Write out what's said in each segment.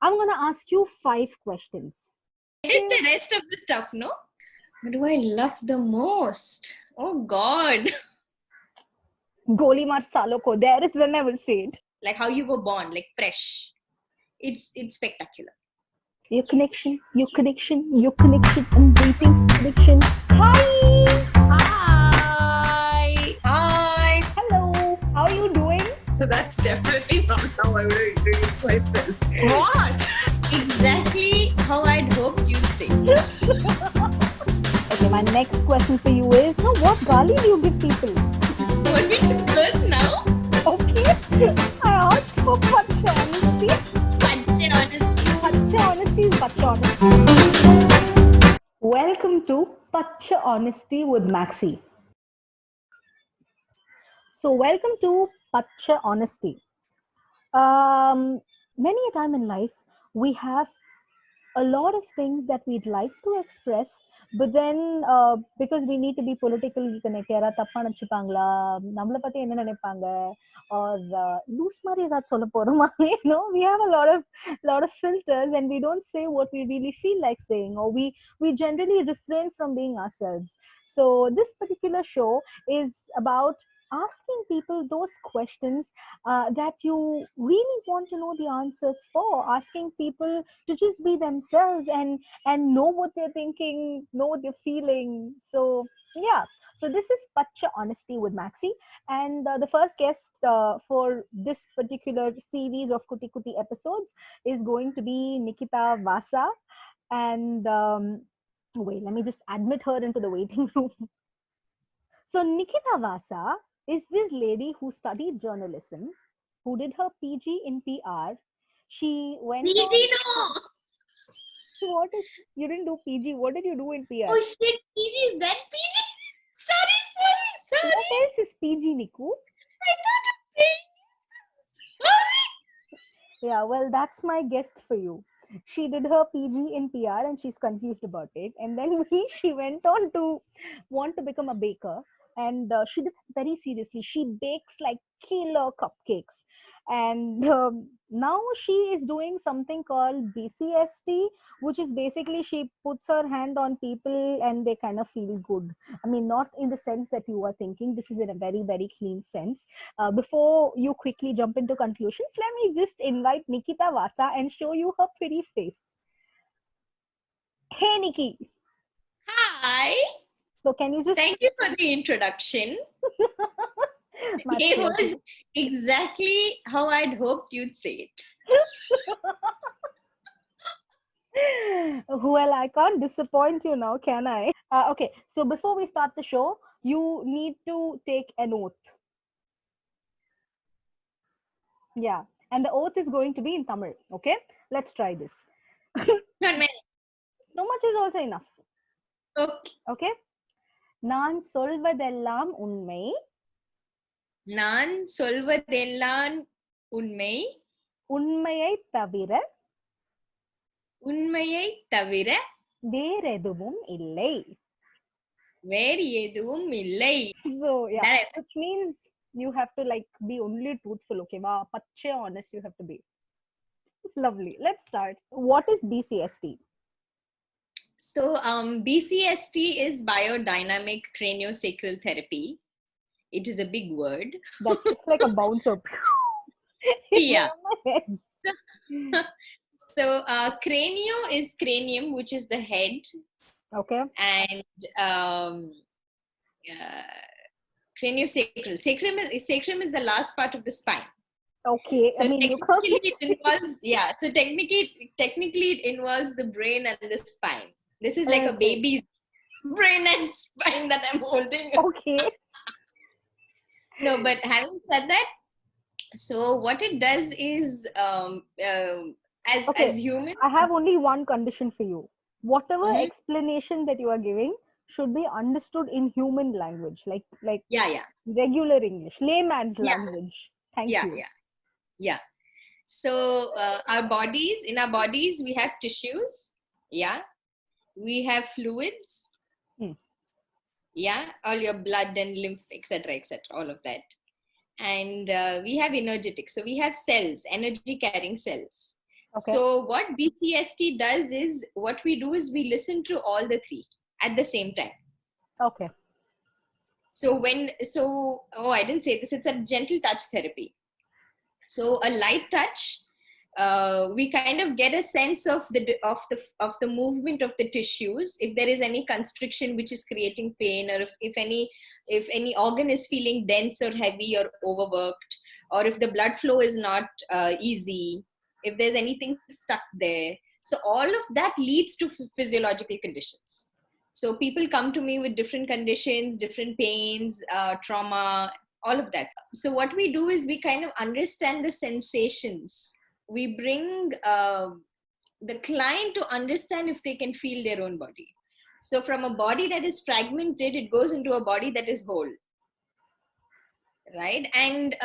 I'm going to ask you 5 questions. Did the rest of the stuff, no? What do I love the most? Oh God. Goli maar salo ko. There is when I will say it. Like how you were born, like fresh. It's spectacular. Your connection. I'm waiting. Connection. Hi. Hi. Hello. How are you doing? That's definitely not how I would introduce myself. What? Exactly how I'd hoped you'd say. Okay, my next question for you is, what gali do you give people? Want me to first now? Okay. I asked for Pachchai Honesty. Pachchai Honesty. Pachchai Honesty is Pachchai Honesty. Welcome to Pachchai Honesty with Maxi. So, welcome to Pachchai Honesty. Many a time in life, we have a lot of things that we'd like to express, but then because we need to be politically connected, or loose we have a lot of filters, and we don't say what we really feel like saying, or we generally refrain from being ourselves. So this particular show is about asking people those questions that you really want to know the answers for, asking people to just be themselves and know what they're thinking, know what they're feeling. So yeah, so this is Pachchai Honesty with Maxi, and the first guest for this particular series of Kuti Kuti episodes is going to be Nikita Vasa. And wait, let me just admit her into the waiting room. So Nikita Vasa is this lady who studied journalism, who did her PG in PR. She went PG, on. no. What is, you didn't do PG? What did you do in PR? Oh shit, PG is that PG? Sorry. What else is PG, Niku? I thought of PG. Sorry. Yeah, well, that's my guest for you. She did her PG in PR and she's confused about it. And then she went on to want to become a baker. And she did it very seriously. She bakes like killer cupcakes. And now she is doing something called BCST, which is basically she puts her hand on people and they kind of feel good. I mean, not in the sense that you are thinking. This is in a very, very clean sense. Before you quickly jump into conclusions, let me just invite Nikita Vasa and show you her pretty face. Hey, Nikki. Hi. So can you just... Thank you for the introduction. It was exactly how I'd hoped you'd say it. Well, I can't disappoint you now, can I? Okay, so before we start the show, you need to take an oath. Yeah, and the oath is going to be in Tamil. Okay, let's try this. Not many. So much is also enough. Okay. நான் சொல்வதெல்லாம் உண்மை. நான் சொல்வதெல்லாம் உண்மை. உண்மையைத் தவிர வேறெதுவும் இல்லை. வேறு எதுவும் இல்லை. So yeah, which means you have to like be only truthful. Okay, wow, Pachchai honest you have to be. Lovely. Let's start. What is BCST? So BCST is biodynamic craniosacral therapy. It is a big word. That's just like a bouncer. Yeah. So cranio is cranium, which is the head. Okay. And craniosacral. Sacrum is the last part of the spine. Okay. So technically it involves, so technically it involves the brain and the spine. This is like a baby's brain and spine that I'm holding. Okay. No, but having said that, so what it does is, as humans, I have only one condition for you. Whatever explanation that you are giving should be understood in human language, like regular English, layman's language. Thank you. Yeah. So in our bodies, we have tissues. Yeah. We have fluids. Yeah. All your blood and lymph, etc., all of that. And we have energetics. So we have cells, energy carrying cells. Okay. So what BCST does is, what we do is we listen to all the three at the same time. Okay. Oh, I didn't say this. It's a gentle touch therapy. So a light touch, we kind of get a sense of the movement of the tissues. If there is any constriction which is creating pain, or if any organ is feeling dense or heavy or overworked, or if the blood flow is not easy, if there's anything stuck there. So all of that leads to physiological conditions. So people come to me with different conditions, different pains, trauma, all of that. So what we do is we kind of understand the sensations. We bring the client to understand if they can feel their own body. So from a body that is fragmented, it goes into a body that is whole. Right? And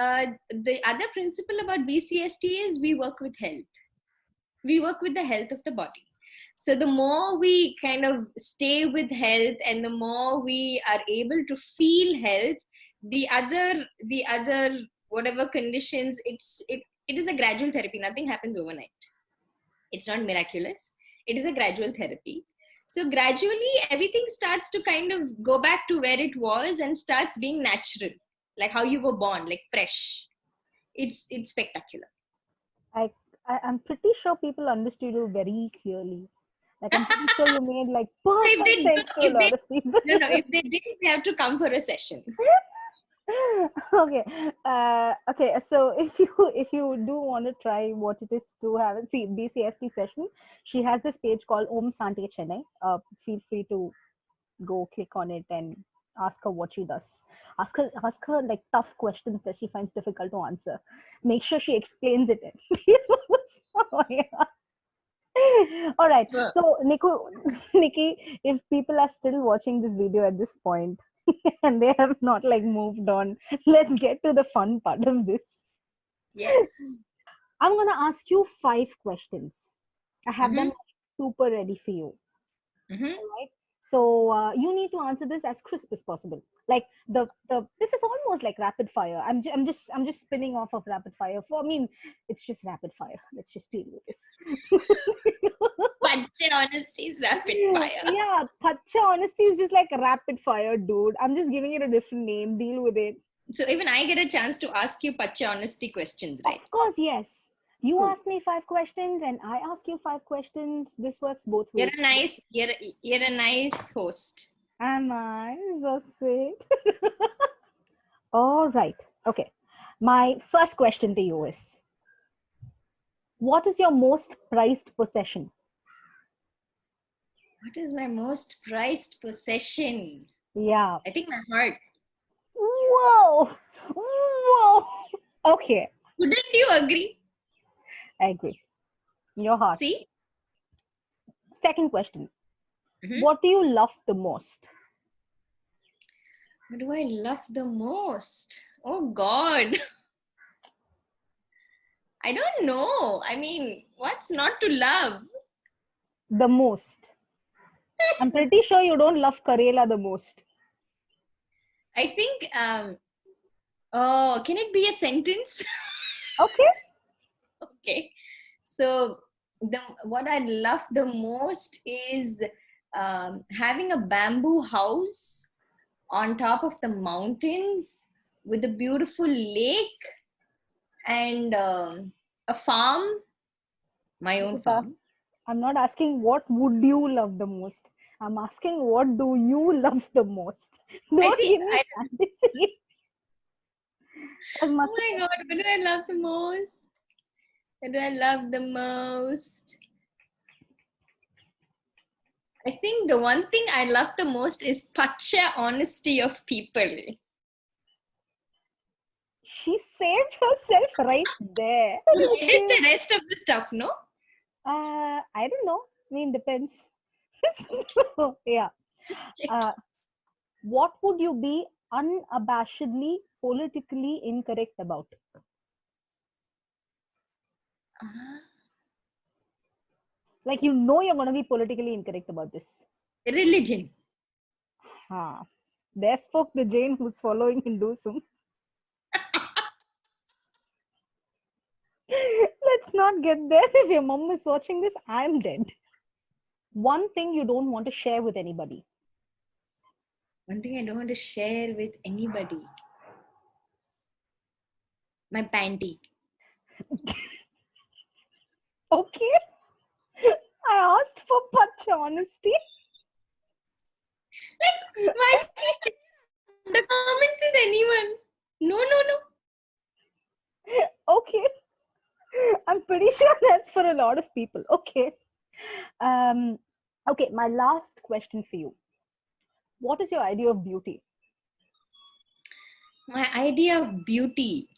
the other principle about BCST is we work with health. We work with the health of the body. So the more we kind of stay with health, and the more we are able to feel health, the other whatever conditions, it is a gradual therapy. Nothing happens overnight. It's not miraculous. It is a gradual therapy. So gradually everything starts to kind of go back to where it was and starts being natural, like how you were born, like fresh. It's spectacular. I'm pretty sure people understood you very clearly. Like, I'm pretty sure you made like If perfect they sense to a lot of people. no, if they didn't, they have to come for a session. Okay. Okay. So if you do want to try what it is to have a BCST session, she has this page called Om Santi Chennai. Feel free to go click on it and ask her what she does. Ask her like tough questions that she finds difficult to answer. Make sure she explains it. Oh, yeah. All right. So Nikki, if people are still watching this video at this point and they have not like moved on, let's get to the fun part of this. Yes. I'm gonna ask you 5 questions. I have them Mm-hmm. super ready for you. Mm-hmm. All right. So you need to answer this as crisp as possible. Like the this is almost like rapid fire. I'm just spinning off of rapid fire. I mean, it's just rapid fire. Let's just deal with this. Pachchai Honesty is rapid fire. Yeah, Pachchai Honesty is just like a rapid fire, dude. I'm just giving it a different name. Deal with it. So even I get a chance to ask you Pachchai Honesty questions, right? Of course, yes. You Cool. ask me 5 questions and I ask you 5 questions. This works both ways. You're a nice host. Am I so sweet? All right. Okay. My first question to you is, what is your most prized possession? What is my most prized possession? Yeah. I think my heart. Whoa. Whoa. Okay. Wouldn't you agree? I agree. Your heart. See? Second question. Mm-hmm. What do you love the most? What do I love the most? Oh God. I don't know. I mean, what's not to love? The most. I'm pretty sure you don't love Karela the most. I think, oh, can it be a sentence? Okay. Okay. So what I love the most is having a bamboo house on top of the mountains with a beautiful lake and a farm, my own Nikita, farm. I'm not asking what would you love the most. I'm asking what do you love the most. Don't give me fantasy. As much Oh my God, what do I love the most? What do I love the most? I think the one thing I love the most is Pachchai honesty of people. She saved herself right there. You edit the rest of the stuff, no? I don't know. I mean, depends. Yeah. What would you be unabashedly politically incorrect about? Like, you know you're going to be politically incorrect about this. Religion. There spoke the Jain who's following Hinduism. not get there. If your mom is watching this, I'm dead. One thing you don't want to share with anybody. One thing I don't want to share with anybody. My panty. Okay. I asked for Pachchai Honesty. Like, why can't you share the comments with anyone? No. Okay. I'm pretty sure that's for a lot of people. Okay. Okay, my last question for you. What is your idea of beauty? My idea of beauty.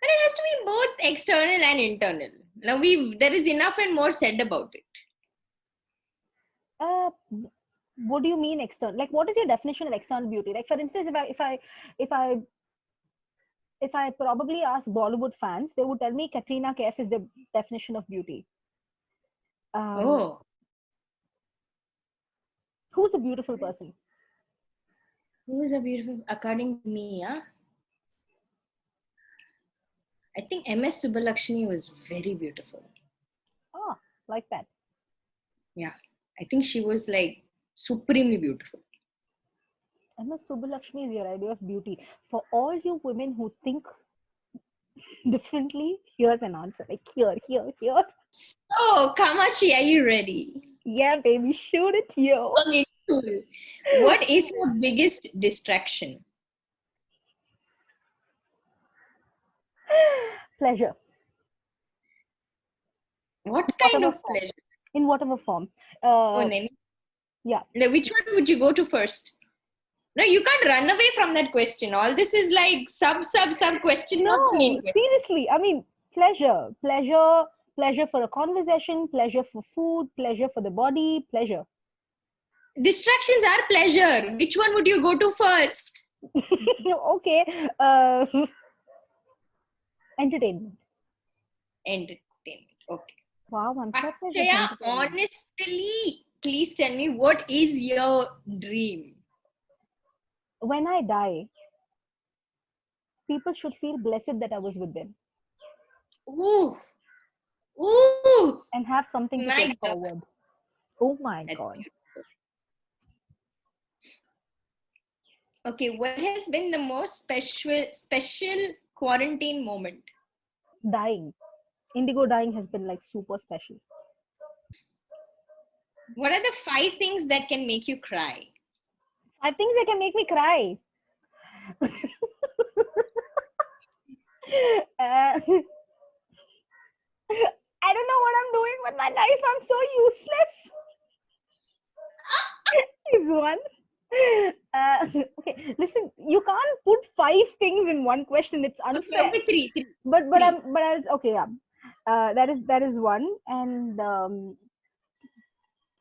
But it has to be both external and internal. Now there is enough and more said about it. What do you mean external? Like, what is your definition of external beauty? Like, for instance, if I probably ask Bollywood fans, they would tell me Katrina Kaif is the definition of beauty. Who's a beautiful person? Who is a beautiful, according to me, yeah? I think MS Subbalakshmi was very beautiful. Oh, like that. Yeah, I think she was like supremely beautiful. MS Subbalakshmi is your idea of beauty. For all you women who think differently, here's an answer. Like here. Oh, Kamatchi, are you ready? Yeah, baby, shoot it here. Okay, cool. What is your biggest distraction? Pleasure. What kind of pleasure? In whatever form. Yeah. Now, which one would you go to first? No, you can't run away from that question. All this is like sub question. No, not the main question. Seriously. I mean, pleasure for a conversation, pleasure for food, pleasure for the body, pleasure. Distractions are pleasure. Which one would you go to first? Okay. Entertainment. Okay. Wow, I'm surprised. Pachchai, honestly, please tell me, what is your dream? When I die, people should feel blessed that I was with them. Ooh. And have something to take forward. Oh my God. Beautiful. Okay, what has been the most special quarantine moment? Dying. Indigo dying has been like super special. What are the 5 things that can make you cry? 5 things that can make me cry. I don't know what I'm doing with my life. I'm so useless. Is one. Okay, listen. You can't put 5 things in one question. It's unfair. Okay, 3. But I'll okay. Yeah. That is one. And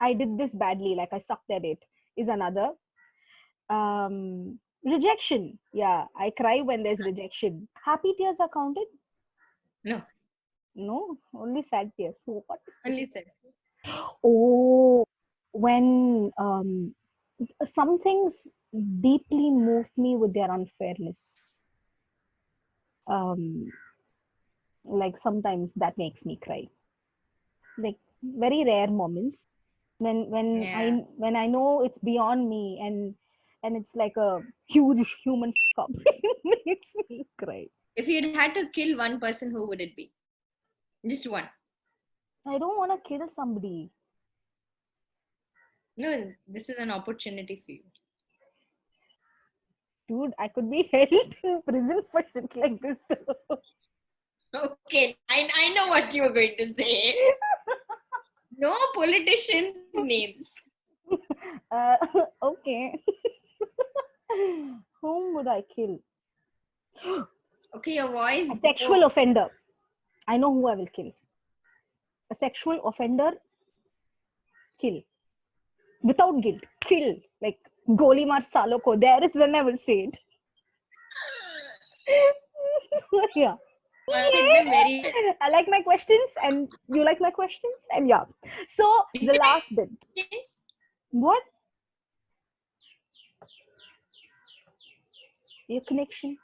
I did this badly. Like I sucked at it. Is another. Rejection. Yeah, I cry when there's rejection. Happy tears are counted? No, only sad tears. What is this? Only sad. Oh, when some things deeply moved me with their unfairness. Like sometimes that makes me cry. Like very rare moments when I know it's beyond me and it's like a huge human up. It makes me cry. If you'd had to kill one person, who would it be? Just one. I don't want to kill somebody. No, this is an opportunity for you. Dude, I could be held in prison for shit like this too. Okay, I know what you were going to say. No politicians' names. Okay. Whom would I kill? Okay, your voice. A sexual offender. I know who I will kill. A sexual offender, kill. Without guilt, kill. Like, Goli maar salo ko. There is when I will say it. Yeah. Very well. I like my questions and you like my questions and yeah. So the last bit. What? Your connection.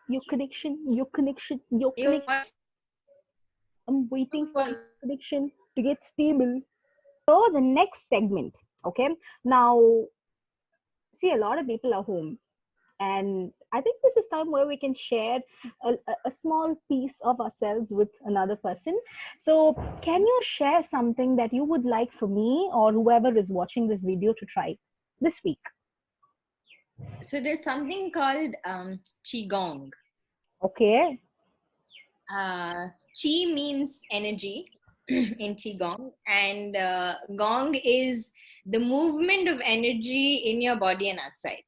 I'm waiting for One. prediction to get stable. So the next segment, okay? Now, see, a lot of people are home, and I think this is time where we can share a small piece of ourselves with another person. So, can you share something that you would like for me or whoever is watching this video to try this week? So there's something called qigong. Okay. Qi means energy in qigong, and gong is the movement of energy in your body and outside.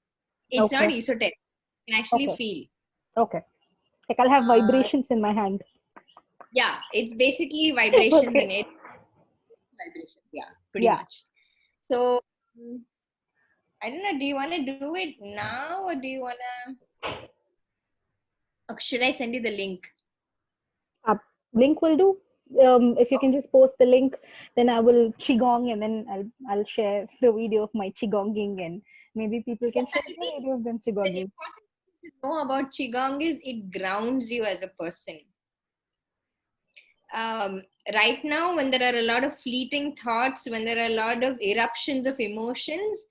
It's not Okay. esoteric. You can actually Okay. feel. Okay. Like I'll have Uh, vibrations in my hand. yeah, it's basically vibrations in Okay. it. Vibrations, yeah, pretty Yeah. much. So I don't know. Do you want to do it now, or do you want to? Should I send you the link? Link will do. If you can just post the link, then I will qigong, and then I'll share the video of my qigonging, and maybe people Yeah, can share I their think video of them the qigonging. important thing to know about qigong is it grounds you as a person. Right now, when there are a lot of fleeting thoughts, when there are a lot of eruptions of emotions,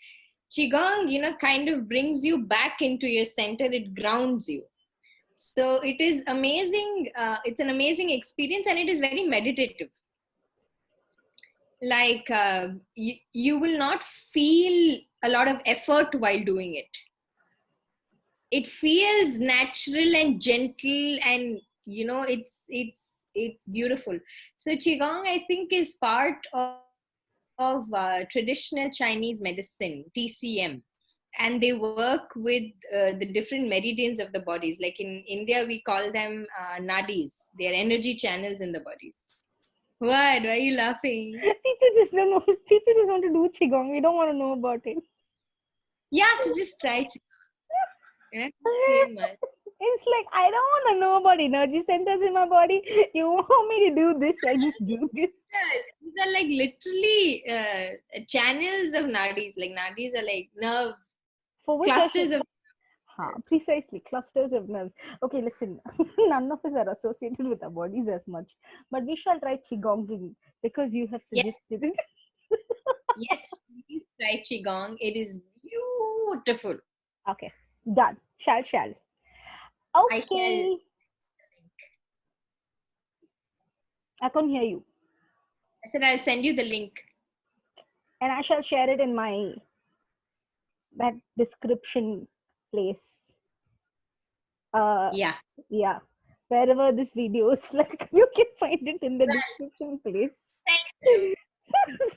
qigong, kind of brings you back into your center. It grounds you. So it is amazing. It's an amazing experience, and it is very meditative. Like you will not feel a lot of effort while doing it. It feels natural and gentle, and it's beautiful. So qigong, I think, is part of traditional Chinese medicine, TCM, and they work with the different meridians of the bodies. Like in India, we call them nadis. They are energy channels in the bodies. What? Why are you laughing? People just don't know. People just want to do qigong. We don't want to know about it. Yeah, so just try qigong. Yeah, say much. It's like I don't want to know about energy centers in my body. You want me to do this? I just do this. Yes, these are like literally channels of nadis. Like nadis are like nerve For which I should. clusters of. Precisely, clusters of nerves. Okay, listen, none of us are associated with our bodies as much, but we shall try qigonging because you have Yes, suggested it. yes, please try qigong. It is beautiful. Okay, done. Shall. I shall. Okay, I can hear you, I said I'll send you the link. and I shall share it in my that description place. Yeah. Yeah, wherever this video is, like you can find it in the description place. Thank you.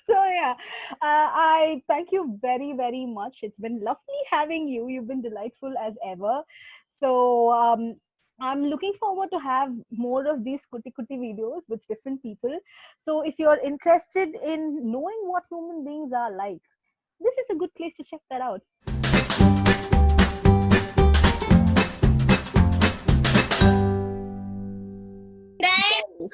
So yeah, I thank you very much. It's been lovely having you. You've been delightful as ever. So I'm looking forward to have more of these kuti videos with different people. So if you're interested in knowing what human beings are like, this is a good place to check that out. Thank you.